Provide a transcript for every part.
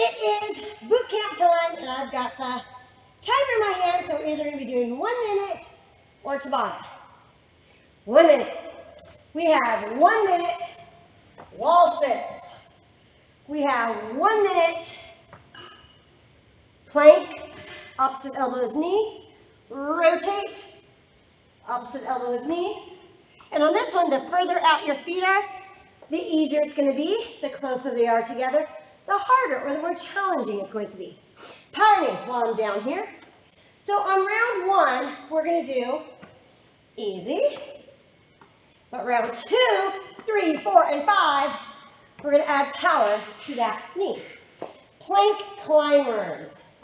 It is boot camp time, and I've got the timer in my hand, so we're either going to be doing 1 minute or Tabata. 1 minute. We have 1 minute wall sits. We have 1 minute plank, opposite elbow is knee, rotate, opposite elbow is knee. And on this one, the further out your feet are, the easier it's going to be. The closer they are together, the harder or the more challenging it's going to be. Power knee while I'm down here. So on round 1, we're going to do easy. But round 2, 3, 4, and 5, we're going to add power to that knee. Plank climbers.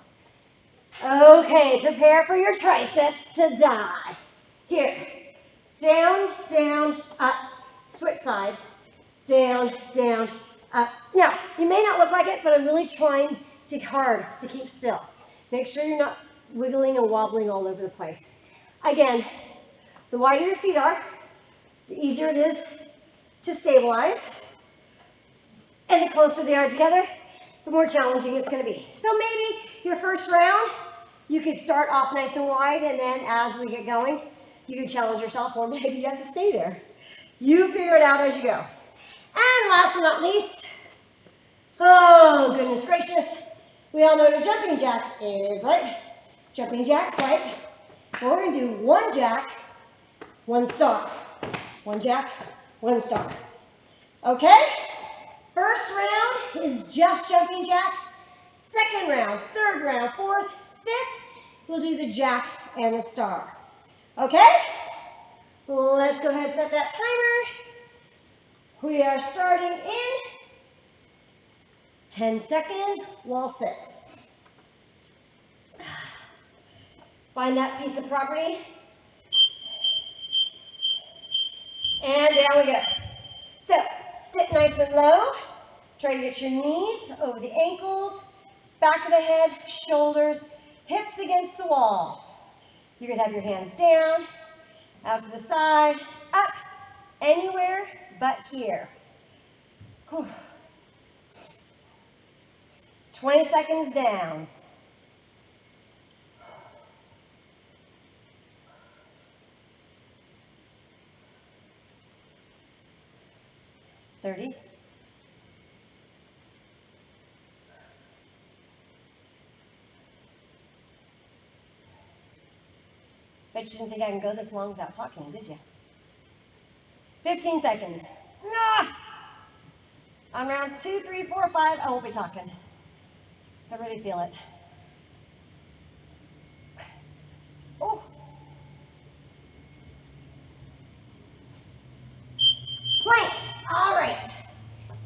Okay, prepare for your triceps to die. Here, down, down, up, switch sides, down, down, up. Now, you may not look like it, but I'm really trying hard to keep still. Make sure you're not wiggling and wobbling all over the place. Again, the wider your feet are, the easier it is to stabilize. And the closer they are together, the more challenging it's going to be. So maybe your first round, you could start off nice and wide, and then as we get going, you can challenge yourself, or maybe you have to stay there. You figure it out as you go. And last but not least, oh goodness gracious, we all know what jumping jacks is, right? Jumping jacks, right? Well, we're going to do 1 jack, 1 star. 1 jack, 1 star. Okay? First round is just jumping jacks. Second round, third round, fourth, fifth, we'll do the jack and the star. Okay? Let's go ahead and set that timer. We are starting in 10 seconds, wall sit. Find that piece of property. And down we go. So, sit nice and low. Try to get your knees over the ankles, back of the head, shoulders, hips against the wall. You could have your hands down, out to the side, up, anywhere but here. Whew. 20 seconds down. 30. Bet you didn't think I can go this long without talking, did you? 15 seconds. Ah! On rounds 2, 3, 4, 5, I won't be talking. I really feel it. Oh. Plank. All right.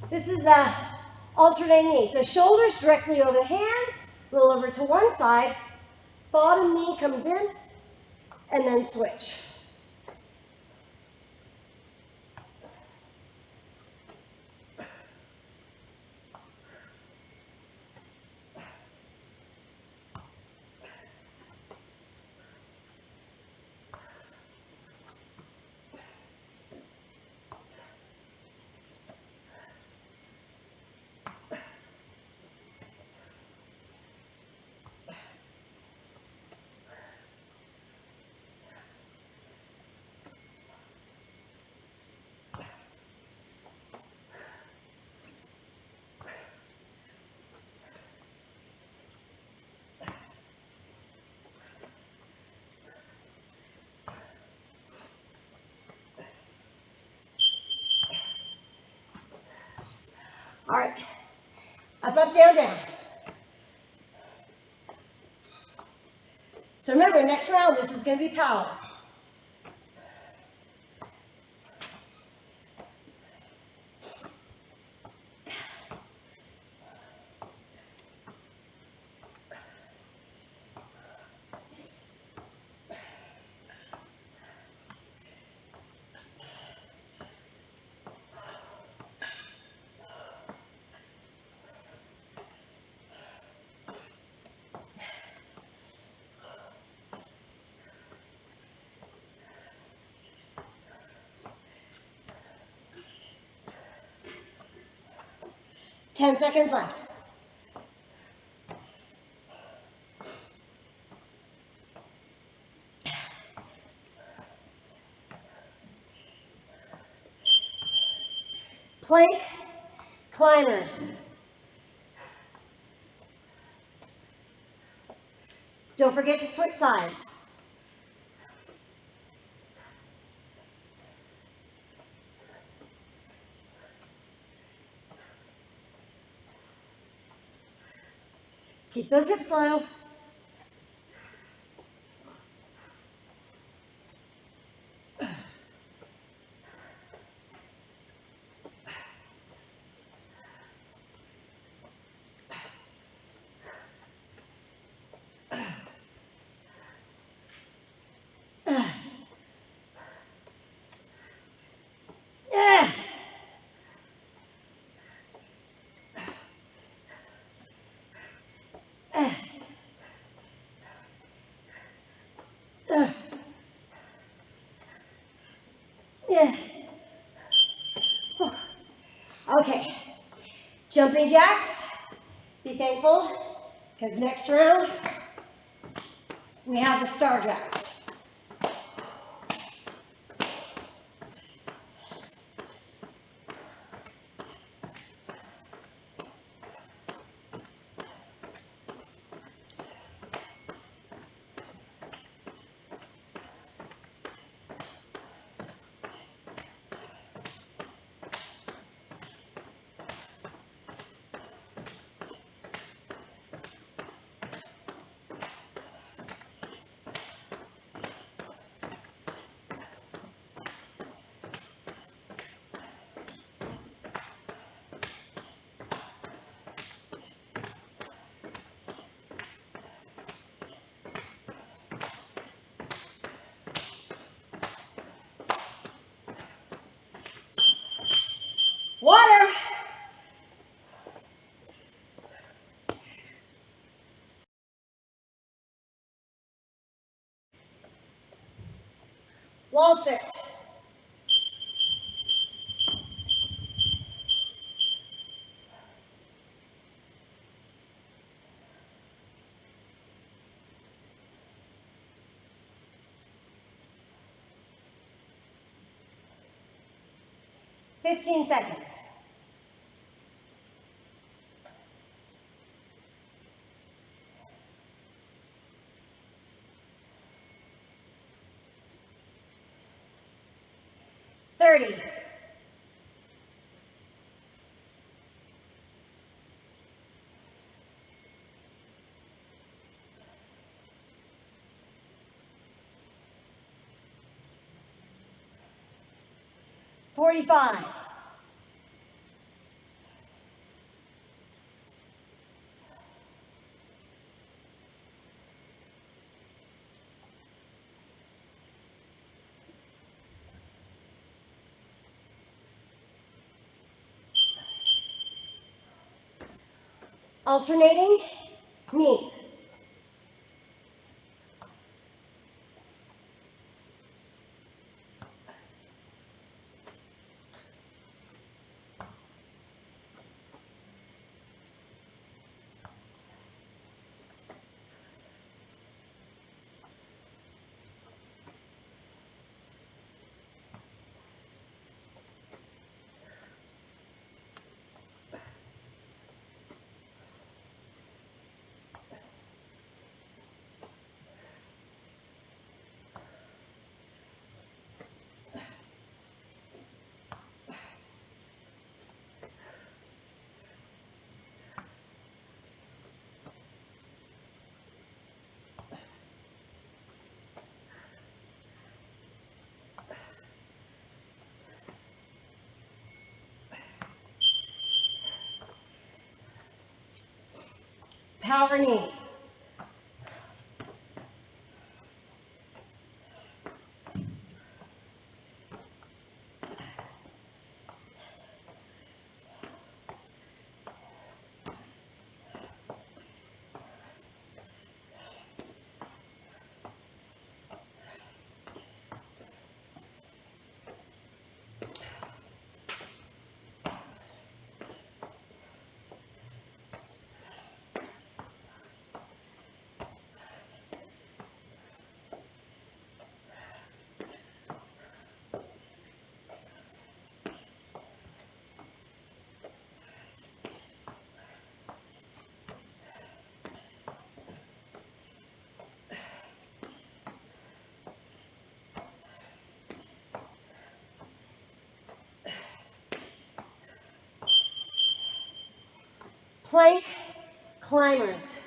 This is the alternating knee. So shoulders directly over the hands, roll over to one side, bottom knee comes in, and then switch. All right, up, up, down, down. So remember, next round, this is going to be power. Ten seconds left. Plank climbers. Don't forget to switch sides. Keep those hips low. Yeah. Yeah. Okay. Jumping jacks. Be thankful, because next round we have the star jacks. Water. Wall sits. Fifteen seconds. 30. 45. Alternating knee. Power knee. Plank climbers.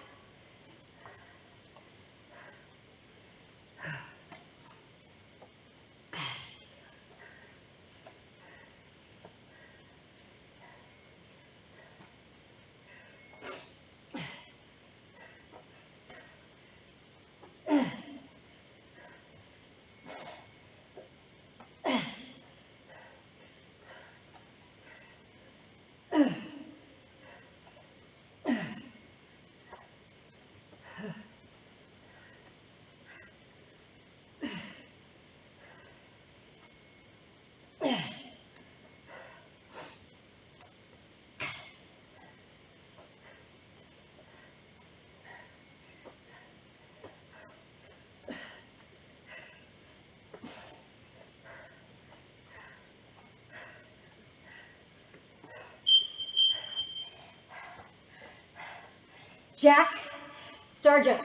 Jack, star jump.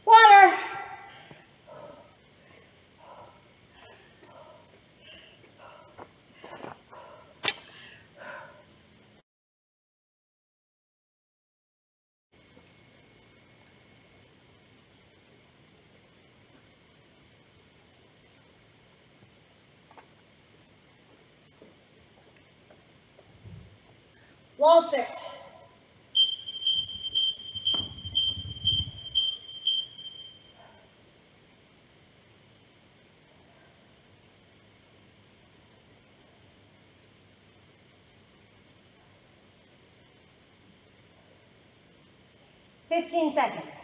Water. Wall sit. 15 seconds.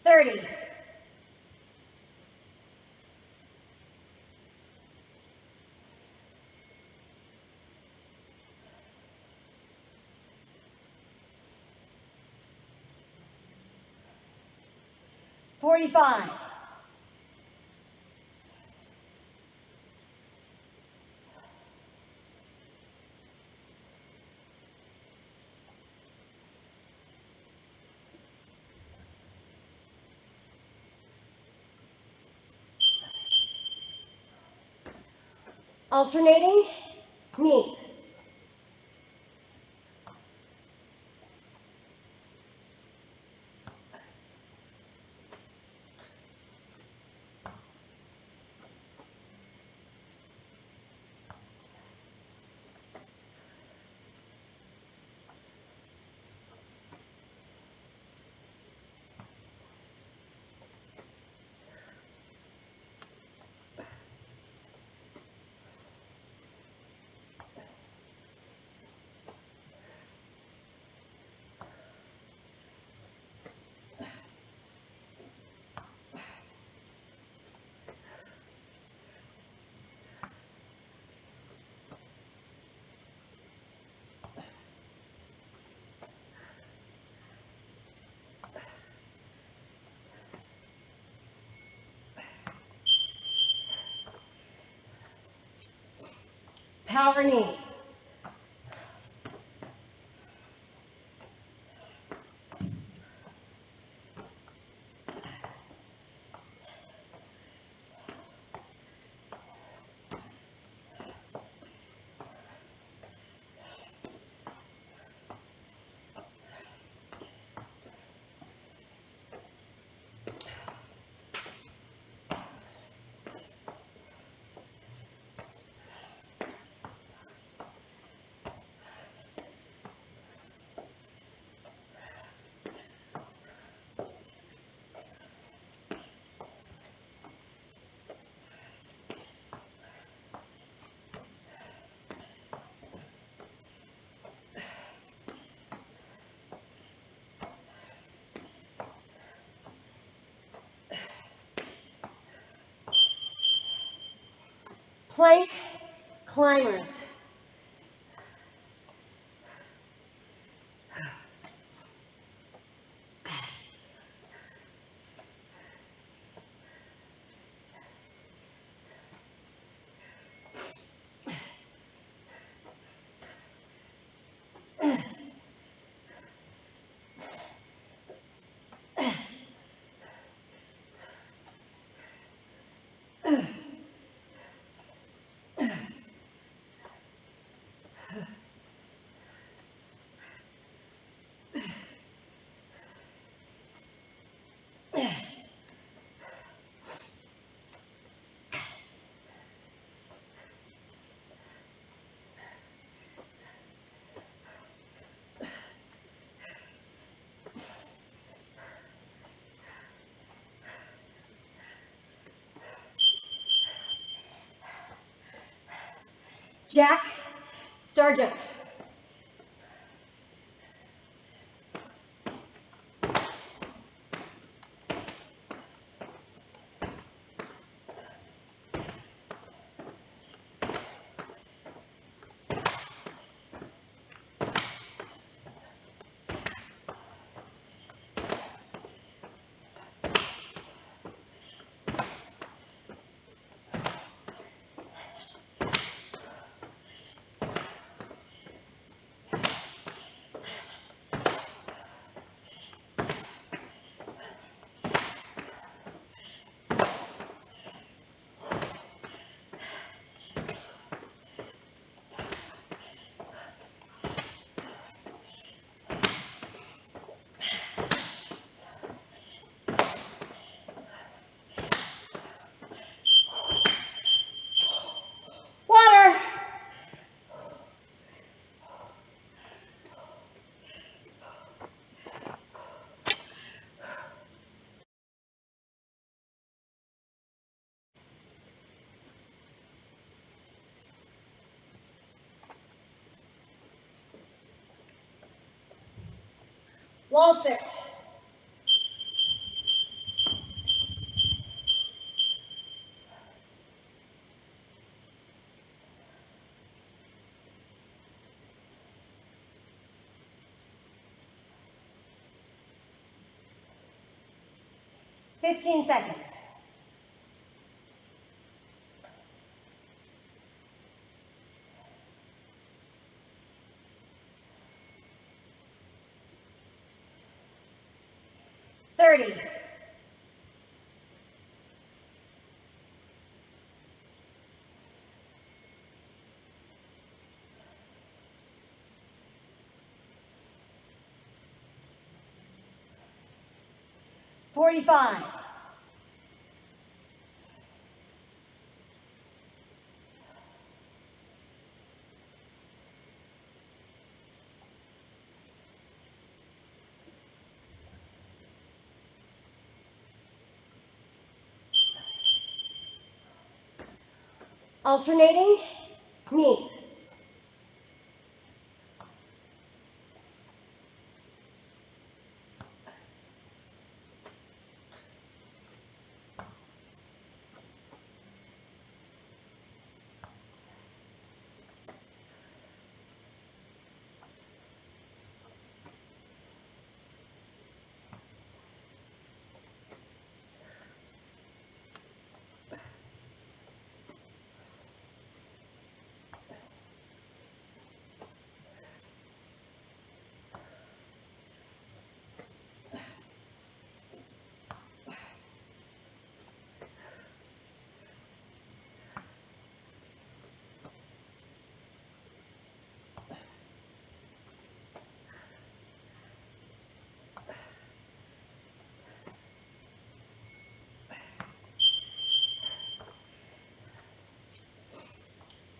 Thirty. 45. Alternating knee. Power knee. Plank climbers. Jack, star jump. Water. Wall sit. 15 seconds. Thirty. 45. Alternating knee.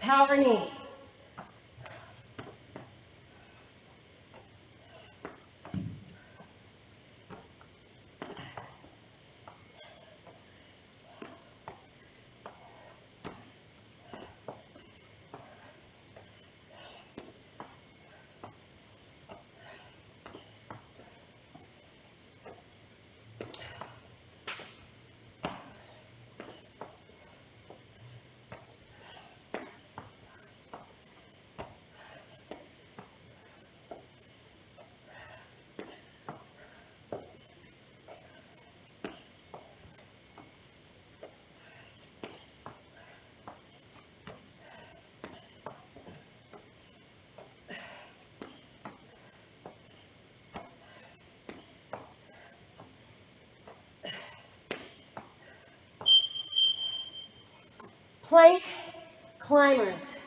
Power knee. Plank climbers.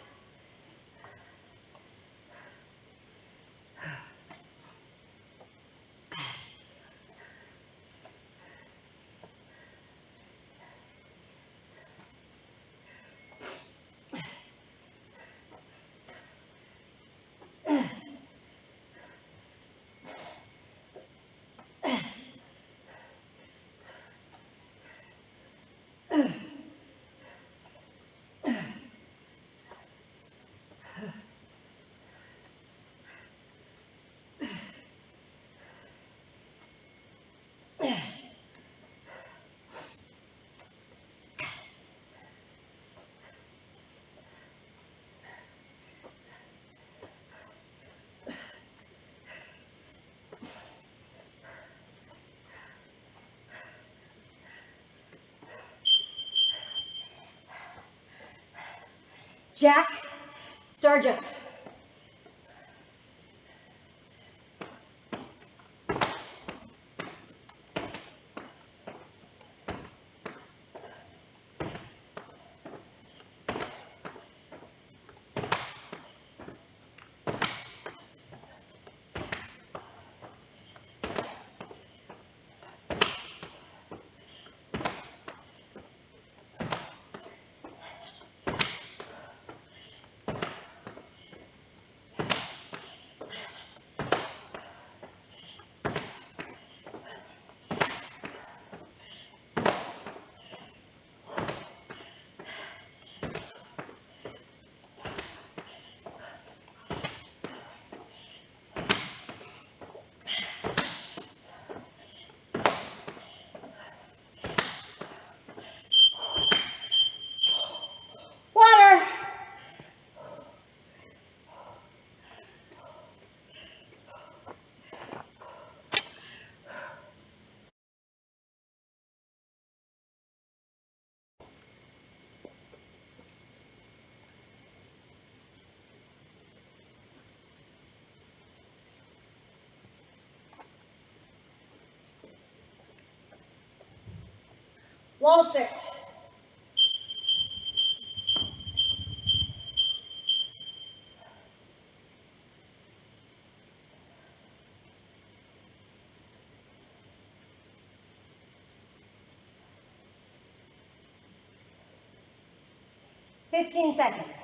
Jack, star jump. Water. Wall sit. 15 seconds.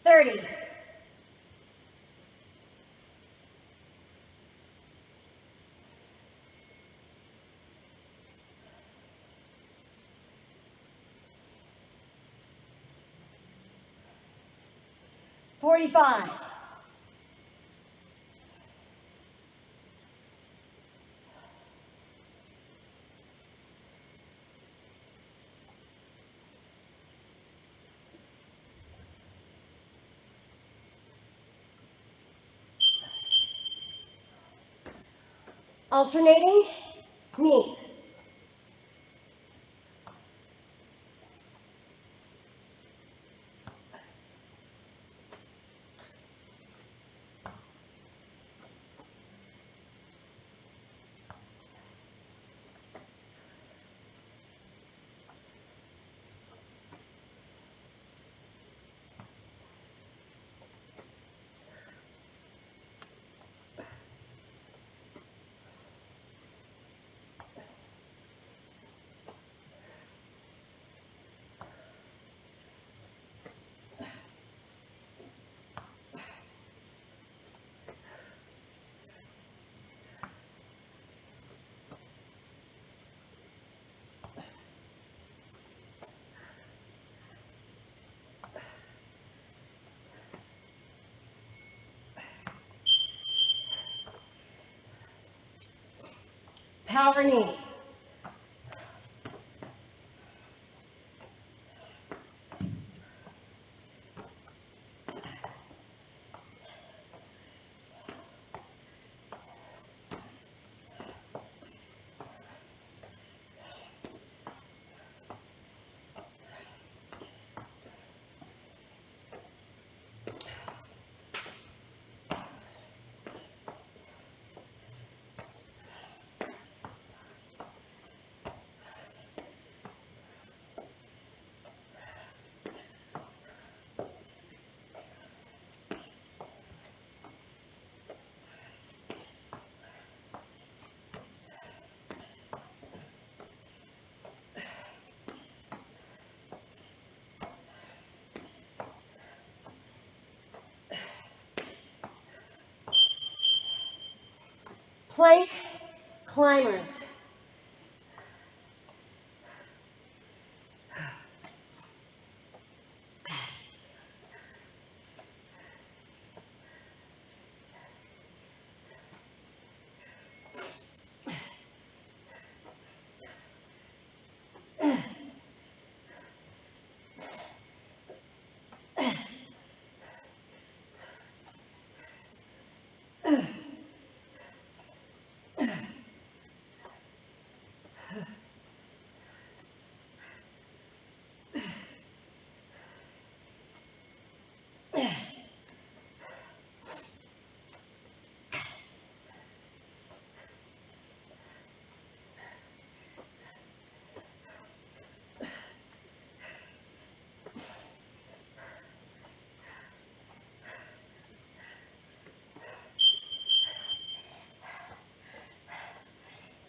Thirty. 45. Alternating knee. Power knee. Plank climbers.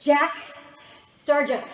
Jack, star jump.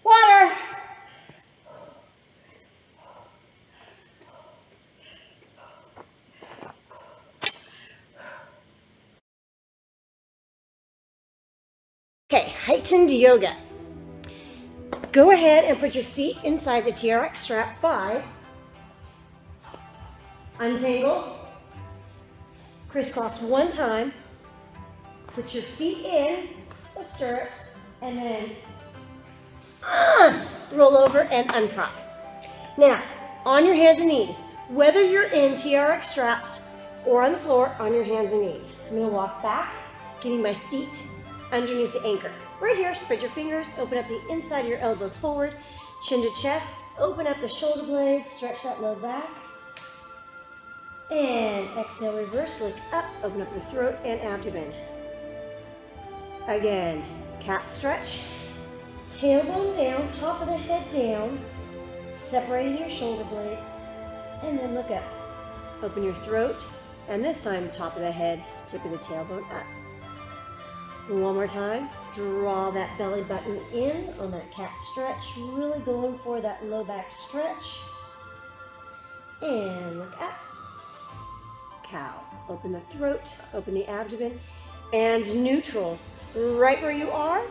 Water. Okay, heightened yoga. Go ahead and put your feet inside the TRX strap by untangle, crisscross one time, put your feet in the stirrups, and then roll over and uncross. Now, on your hands and knees, whether you're in TRX straps or on the floor, on your hands and knees. I'm gonna walk back, getting my feet underneath the anchor. Right here, spread your fingers, open up the inside of your elbows forward, chin to chest, open up the shoulder blades, stretch that low back. And exhale, reverse, look up, open up the throat and abdomen. Again, cat stretch, tailbone down, top of the head down, separating your shoulder blades, and then look up. Open your throat, and this time, top of the head, tip of the tailbone up. One more time, draw that belly button in on that cat stretch, really going for that low back stretch. And look up. Cow. Open the throat, open the abdomen, and neutral. Right where you are,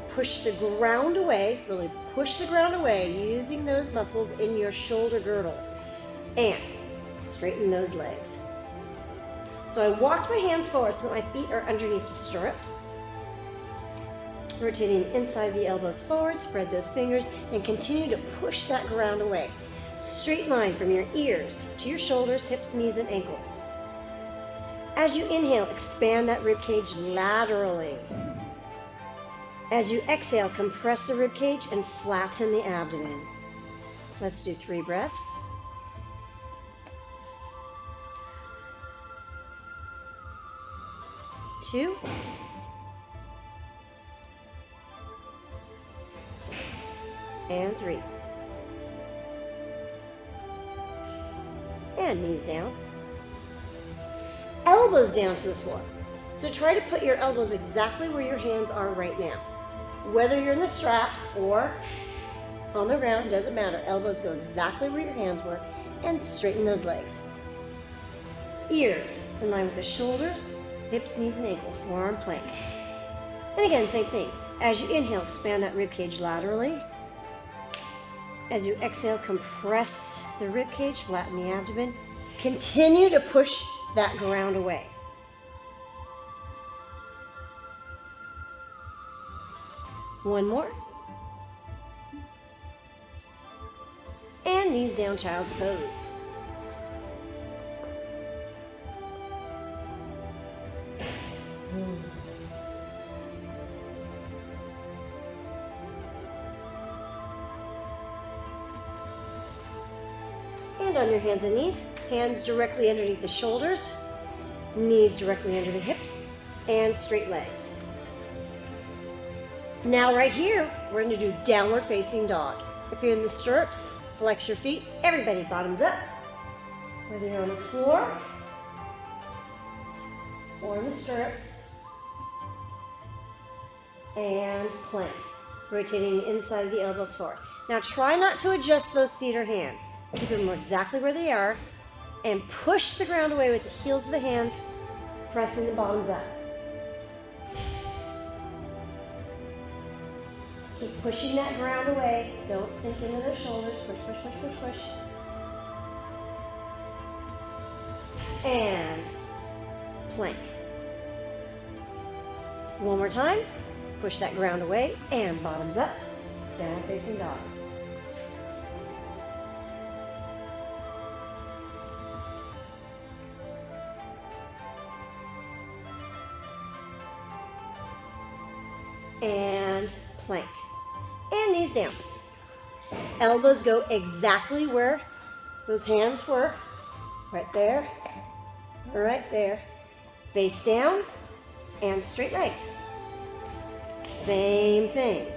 push the ground away, really push the ground away using those muscles in your shoulder girdle. And straighten those legs. So I walked my hands forward so that my feet are underneath the stirrups. Rotating inside the elbows forward, spread those fingers, and continue to push that ground away. Straight line from your ears to your shoulders, hips, knees, and ankles. As you inhale, expand that rib cage laterally. As you exhale, compress the rib cage and flatten the abdomen. Let's do 3 breaths. Two. And 3. And knees down. Elbows down to the floor. So try to put your elbows exactly where your hands are right now. Whether you're in the straps or on the ground, doesn't matter. Elbows go exactly where your hands were, and straighten those legs. Ears in line with the shoulders, hips, knees, and ankle, forearm plank. And again, same thing. As you inhale, expand that rib cage laterally. As you exhale, compress the rib cage, flatten the abdomen. Continue to push that ground away. One more. and knees down, child's pose. And on your hands and knees, hands directly underneath the shoulders, knees directly under the hips, and straight legs. Now right here, we're going to do downward facing dog. If you're in the stirrups, flex your feet, everybody bottoms up. Whether you're on the floor or in the stirrups, and plank, rotating the inside of the elbows forward. Now try not to adjust those feet or hands. Keep them exactly where they are, and push the ground away with the heels of the hands, pressing the bottoms up. Keep pushing that ground away. Don't sink into those shoulders. Push, push, push, push, push. And plank. One more time. Push that ground away and bottoms up. Down facing dog. And plank. And knees down. Elbows go exactly where those hands were. Right there. Right there. Face down and straight legs. Same thing.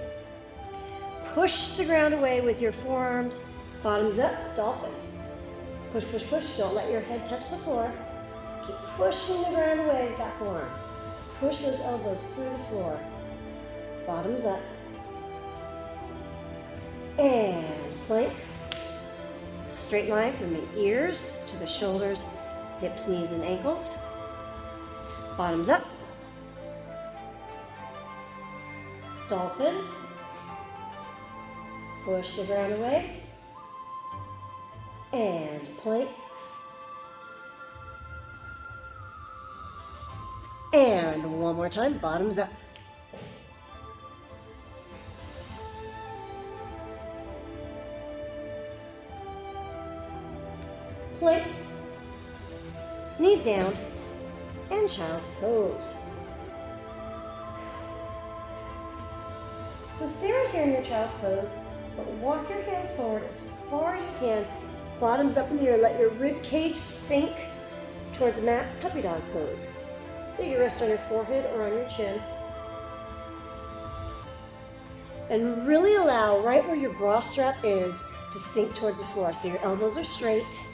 Push the ground away with your forearms. Bottoms up, dolphin. Push, push, push. Don't let your head touch the floor. Keep pushing the ground away with that forearm. Push those elbows through the floor. Bottoms up. And plank. Straight line from the ears to the shoulders, hips, knees, and ankles. Bottoms up. Dolphin. Push the ground away. And plank. And one more time, bottoms up. Plank, knees down, and child's pose. So stay right here in your child's pose, but walk your hands forward as far as you can, bottoms up in the air. Let your rib cage sink towards mat puppy dog pose. So you rest on your forehead or on your chin. And really allow right where your bra strap is to sink towards the floor. So your elbows are straight.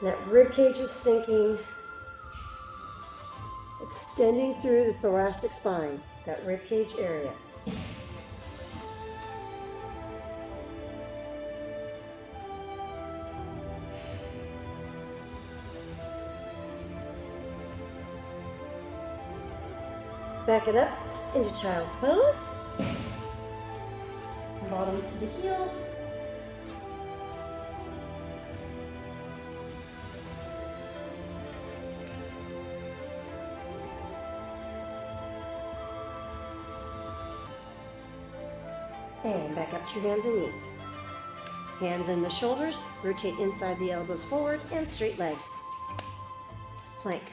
That rib cage is sinking, extending through the thoracic spine, that rib cage area. Back it up into child's pose. Bottoms to the heels. And back up to your hands and knees. Hands in the shoulders, rotate inside the elbows forward, and straight legs. Plank.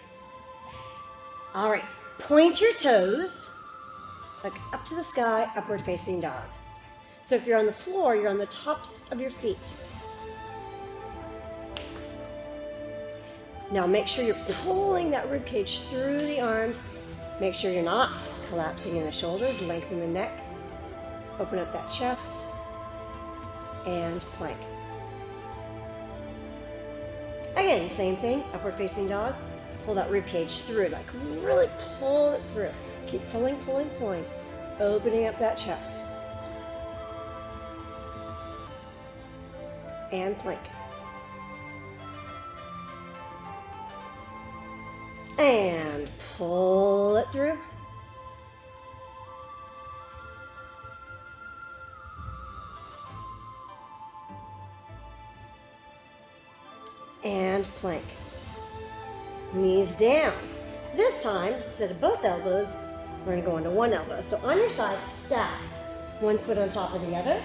All right, point your toes, look up to the sky, upward facing dog. So if you're on the floor, you're on the tops of your feet. Now make sure you're pulling that rib cage through the arms. Make sure you're not collapsing in the shoulders, lengthen the neck. Open up that chest and plank. Again, same thing, upward facing dog. Pull that rib cage through, like really pull it through. Keep pulling, pulling, pulling, opening up that chest. And plank. And pull it through. And plank. Knees down. This time, instead of both elbows, we're going to go onto one elbow. So on your side, stack. One foot on top of the other.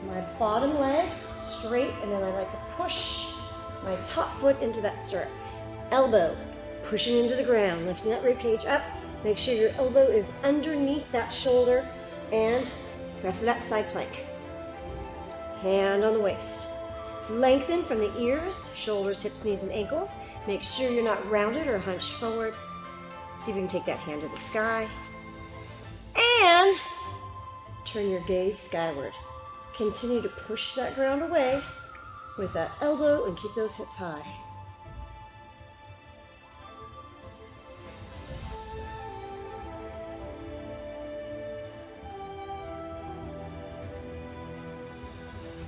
My bottom leg straight, and then I like to push my top foot into that stirrup. Elbow pushing into the ground, lifting that rib cage up. Make sure your elbow is underneath that shoulder, and press it up, side plank. Hand on the waist. Lengthen from the ears, shoulders, hips, knees, and ankles. Make sure you're not rounded or hunched forward. See if you can take that hand to the sky. And turn your gaze skyward. Continue to push that ground away with that elbow and keep those hips high.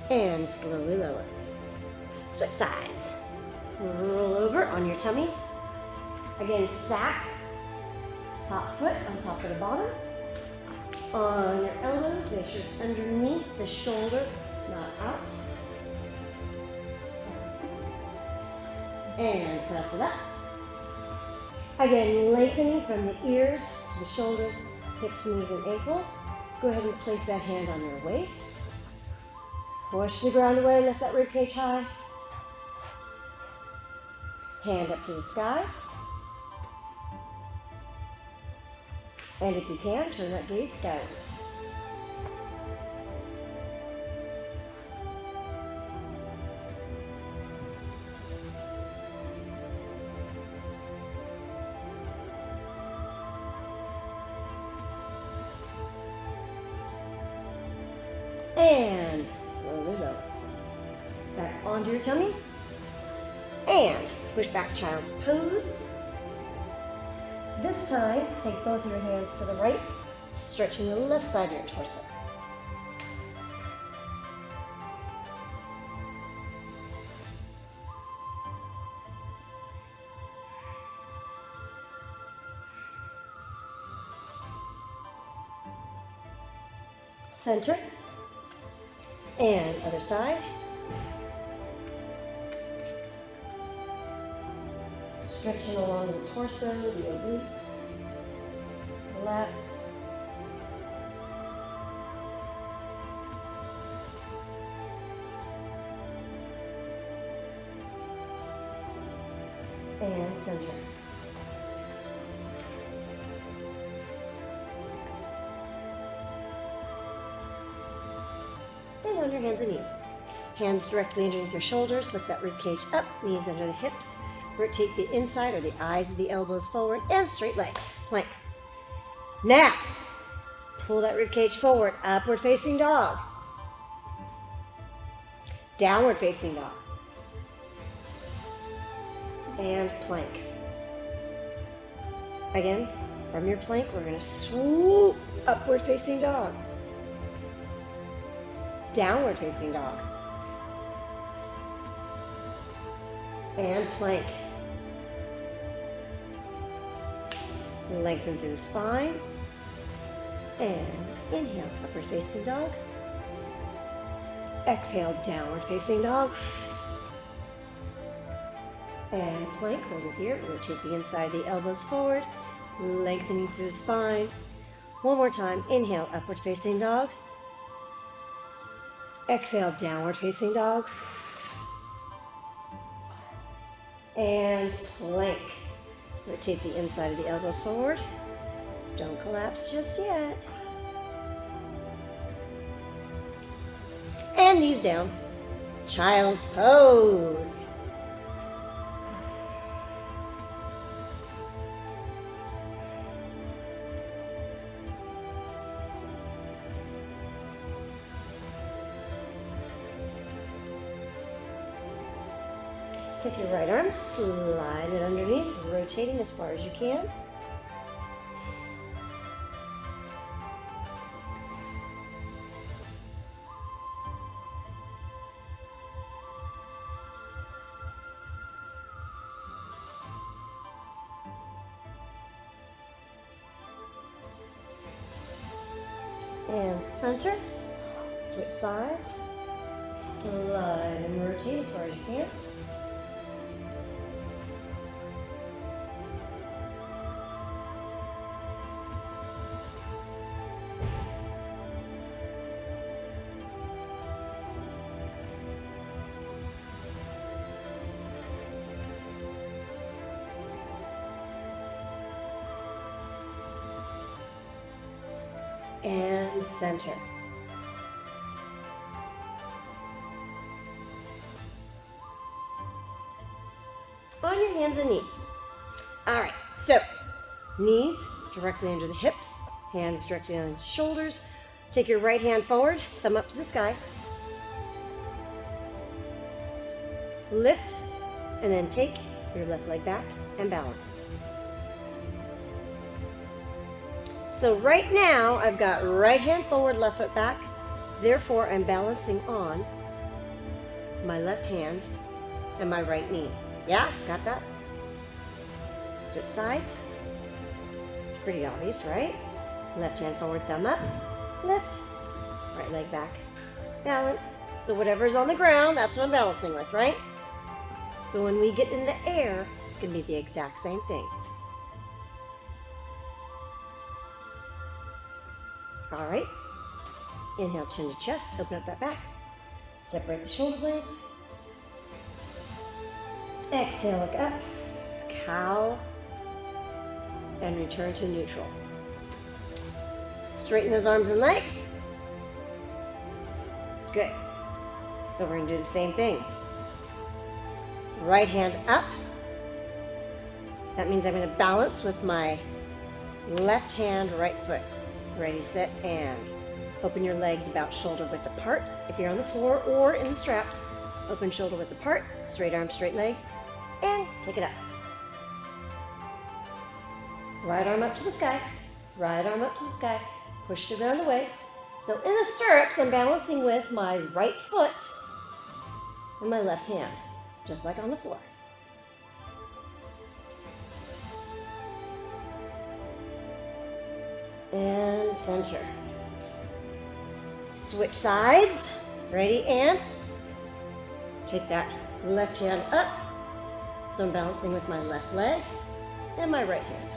And slowly lower. Switch sides. Roll over on your tummy. Again, stack. Top foot on top of the bottom. On your elbows, make sure it's underneath the shoulder, not out. And press it up. Again, lengthening from the ears to the shoulders, hips, knees, and ankles. Go ahead and place that hand on your waist. Push the ground away, lift that rib cage high. Hand up to the sky. And if you can, turn that gaze skyward. And slowly lower. Back onto your tummy. And push back child's pose. This time, take both of your hands to the right, stretching the left side of your torso. Center. And other side. Stretching along the torso, the obliques, the lats. And center. And on your hands and knees. Hands directly underneath your shoulders, lift that rib cage up, knees under the hips. Rotate the inside or the eyes of the elbows forward, and straight legs, plank. Now, pull that rib cage forward, upward facing dog. Downward facing dog. And plank. Again, from your plank, we're gonna swoop upward facing dog. Downward facing dog. And plank. Lengthen through the spine. And inhale, upward facing dog. Exhale, downward facing dog. And plank, hold it here. Rotate the inside of the elbows forward. Lengthening through the spine. One more time. Inhale, upward facing dog. Exhale, downward facing dog. And plank. Rotate the inside of the elbows forward. Don't collapse just yet. And knees down. Child's pose. Take your right arm, slide it underneath, rotating as far as you can. And center, switch sides, slide and rotate as far as you can. and center. On your hands and knees. All right, so knees directly under the hips, hands directly on the shoulders. Take your right hand forward, thumb up to the sky. Lift, and then take your left leg back and balance. So right now, I've got right hand forward, left foot back. Therefore, I'm balancing on my left hand and my right knee. Yeah, got that? Switch sides. It's pretty obvious, right? Left hand forward, thumb up, lift, right leg back, balance. So whatever's on the ground, that's what I'm balancing with, right? So when we get in the air, it's going to be the exact same thing. All right. Inhale, chin to chest, open up that back. Separate the shoulder blades. Exhale, look up, cow, and return to neutral. Straighten those arms and legs. Good. So we're going to do the same thing. Right hand up. That means I'm going to balance with my left hand, right foot. Ready, set, and open your legs about shoulder width apart. If you're on the floor or in the straps, open shoulder width apart, straight arms, straight legs, and take it up. Right arm up to the sky, right arm up to the sky, push the ground away. So in the stirrups, I'm balancing with my right foot and my left hand, just like on the floor. And center. Switch sides, ready, and take that left hand up. So I'm balancing with my left leg and my right hand.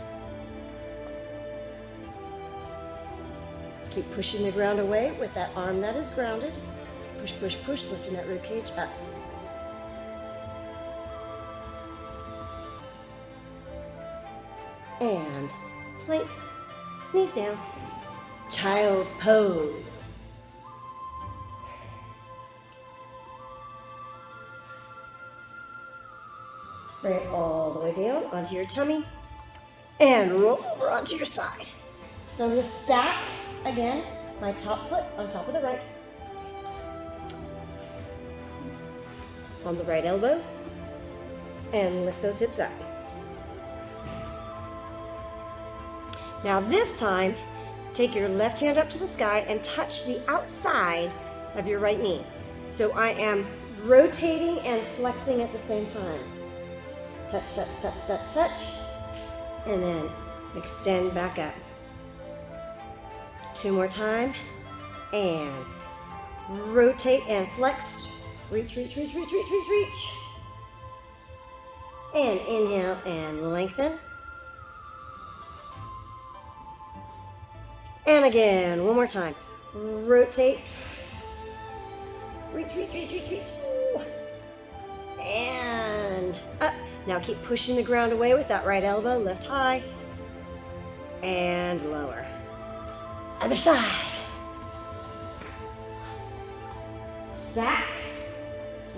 Keep pushing the ground away with that arm that is grounded. Push, push, push, lifting that rib cage up. And plank, knees down. Child's pose. Bring it all the way down onto your tummy and roll over onto your side. So I'm going to stack, again, my top foot on top of the right, on the right elbow, and lift those hips up. Now this time, take your left hand up to the sky and touch the outside of your right knee. So I am rotating and flexing at the same time. Touch, touch, touch, touch, touch, and then extend back up. 2 more time, and rotate and flex. Reach, reach, reach, reach, reach, reach, reach. And inhale and lengthen. And again, 1 more time. Rotate. Reach, reach, reach, reach, reach. And up. Now keep pushing the ground away with that right elbow. Lift high. And lower. Other side. Stack.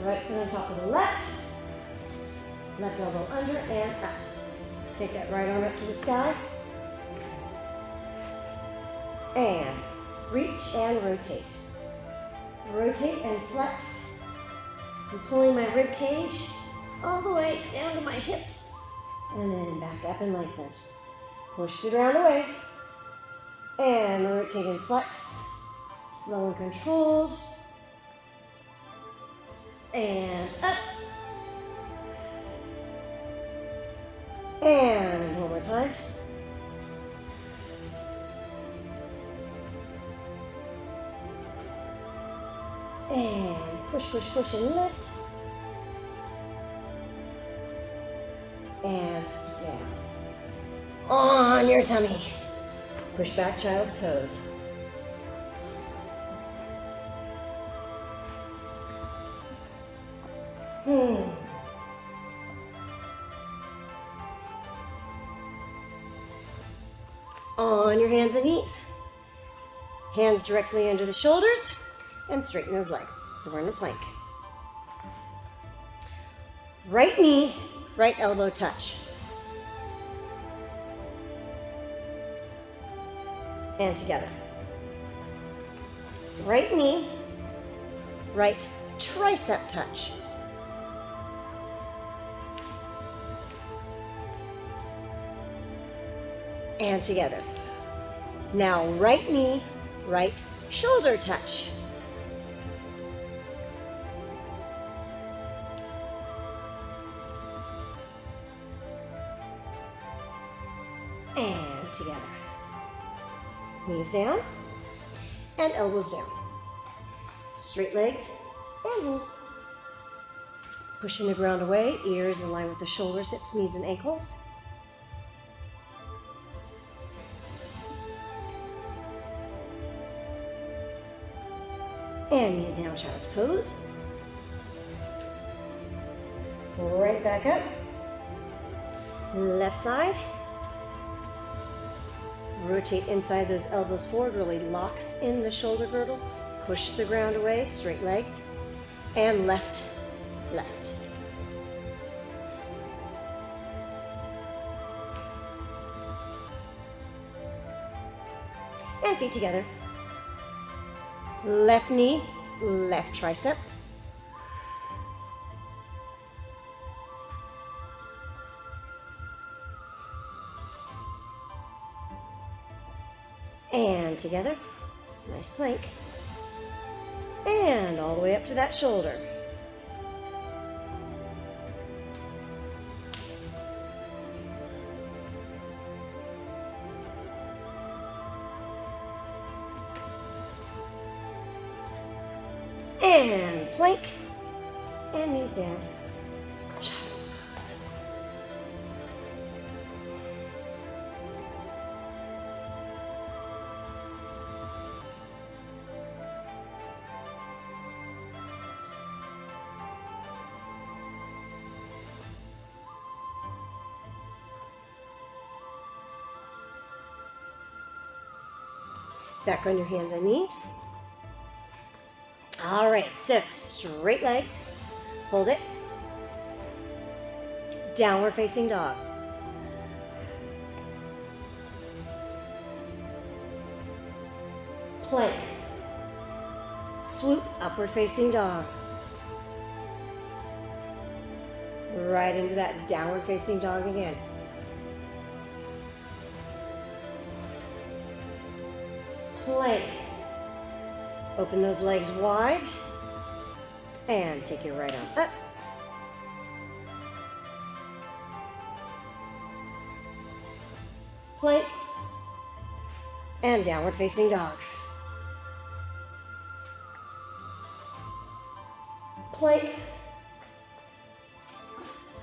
Right foot on top of the left. Left elbow under and up. Take that right arm up to the sky. And reach and rotate. Rotate and flex. I'm pulling my rib cage all the way down to my hips. And then back up and lengthen. Push the ground away. And rotate and flex. Slow and controlled. And up. And 1 more time. And push, push, push, and lift. And down. On your tummy. Push back, child's pose. On your hands and knees. Hands directly under the shoulders and straighten those legs. So we're in a plank. Right knee, right elbow touch. And together. Right knee, right tricep touch. And together. Now right knee, right shoulder touch. And together. Knees down and elbows down. Straight legs and hold. Pushing the ground away, ears in line with the shoulders, hips, knees, and ankles. And knees down, child's pose. Right back up. Left side. Rotate inside those elbows forward, really locks in the shoulder girdle. Push the ground away, straight legs. And left, left. And feet together. Left knee, left tricep. And together, nice plank. And all the way up to that shoulder. And plank, and knees down, child's pose. Back on your hands and knees. All right, so straight legs, hold it. Downward facing dog. Plank. Swoop, upward facing dog. Right into that downward facing dog again. Plank. Open those legs wide and take your right arm up. Plank and downward facing dog. Plank,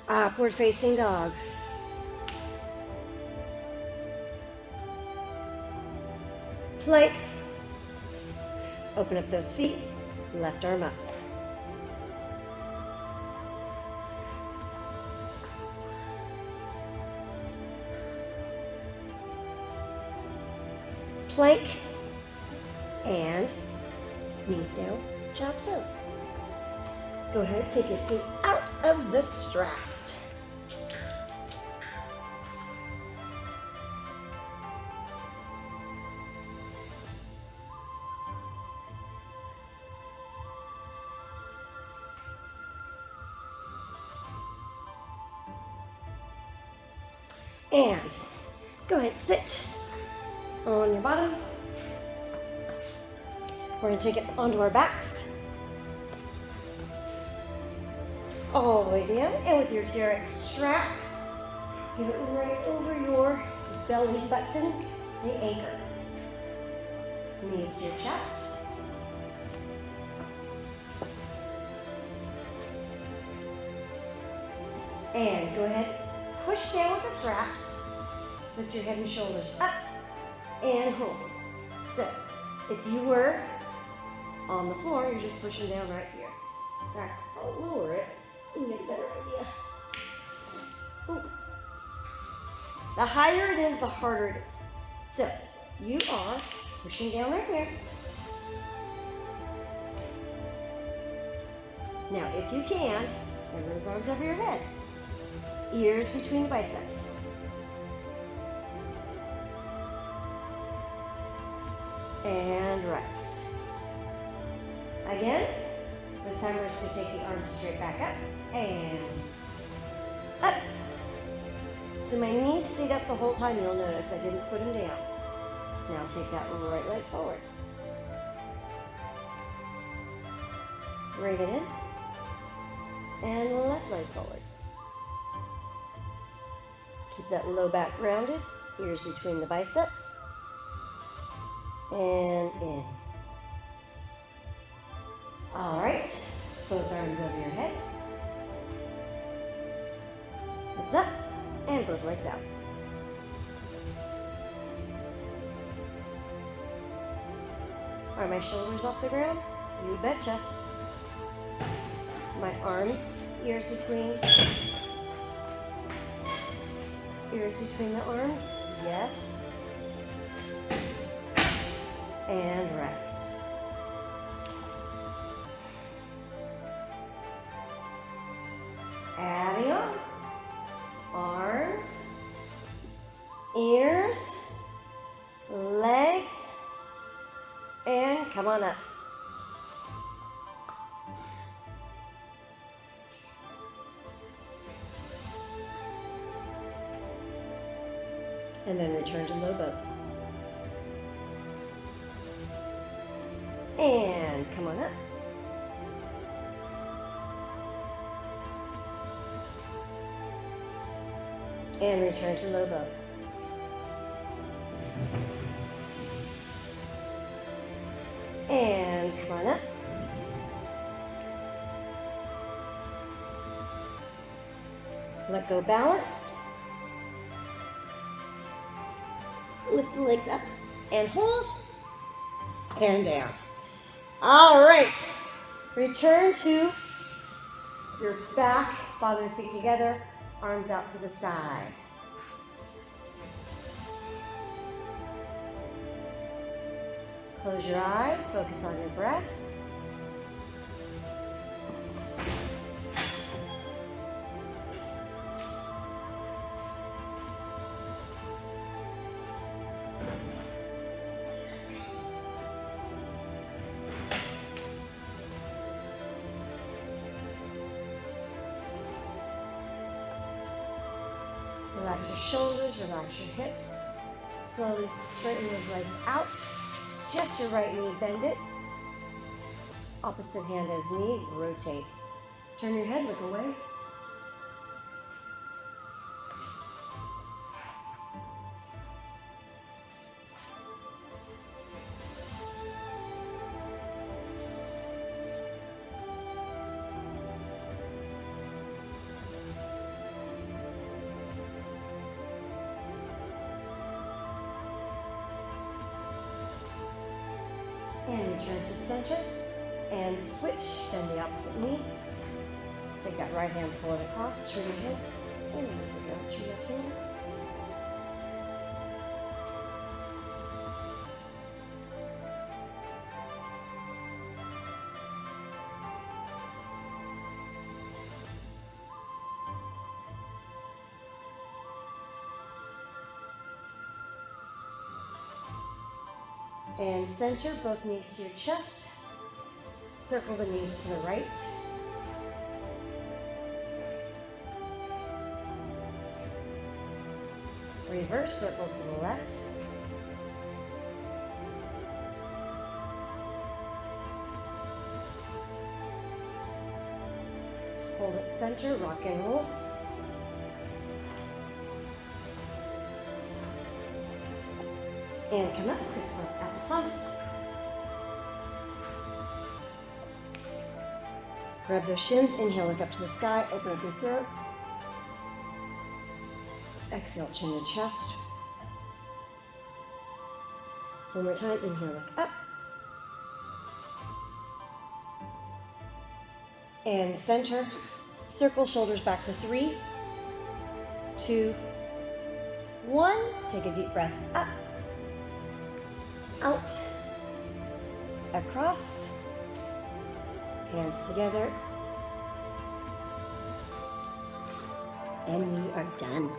upward facing dog. Plank. Open up those feet, left arm up. Plank, and knees down, child's pose. Go ahead, take your feet out of the straps. And go ahead, sit on your bottom. We're going to take it onto our backs. All the way down. And with your TRX strap, get it right over your belly button, the anchor. Knees to your chest. And go ahead. Push down with the straps. Lift your head and shoulders up and hold. So, if you were on the floor, you're just pushing down right here. In fact, I'll lower it and get a better idea. Ooh. The higher it is, the harder it is. So, you are Pushing down right there. Now, if you can, send those arms over your head. Ears between the biceps. And rest. Again, this time we're just going to take the arms straight back up and up. So my knees stayed up the whole time. You'll notice I didn't put them down. Now take that right leg forward. Right in. And left leg forward. Keep that low back rounded. Ears between the biceps. And in. All right. Both arms over your head. Heads up. And both legs out. Are my shoulders off the ground? You betcha. My arms, ears between the arms. Yes. And rest. Adding on. Arms, ears, legs, and come on up. And then return to low boat. And come on up. And return to low boat. And come on up. Let go balance. Lift the legs up and hold. And down. All right. Return to your back, bottom of the feet together. Arms out to the side. Close your eyes, focus on your breath. Relax your shoulders, relax your hips. Slowly straighten those legs out. Just your right knee, bend it. Opposite hand as knee, rotate. Turn your head, look away. And return to center. And switch, bend the opposite knee. Take that right hand, pull it across, turn your head, and look out to your left hand. And center, both knees to your chest. Circle the knees to the right. Reverse circle to the left. Hold it center, rock and roll. And come up, crisscross applesauce. Grab those shins, inhale, look up to the sky, open up your throat. Exhale, chin to chest. One more time, inhale, look up. And center, circle shoulders back for 3, 2, 1. Take a deep breath up. out, across, hands together, and we are done.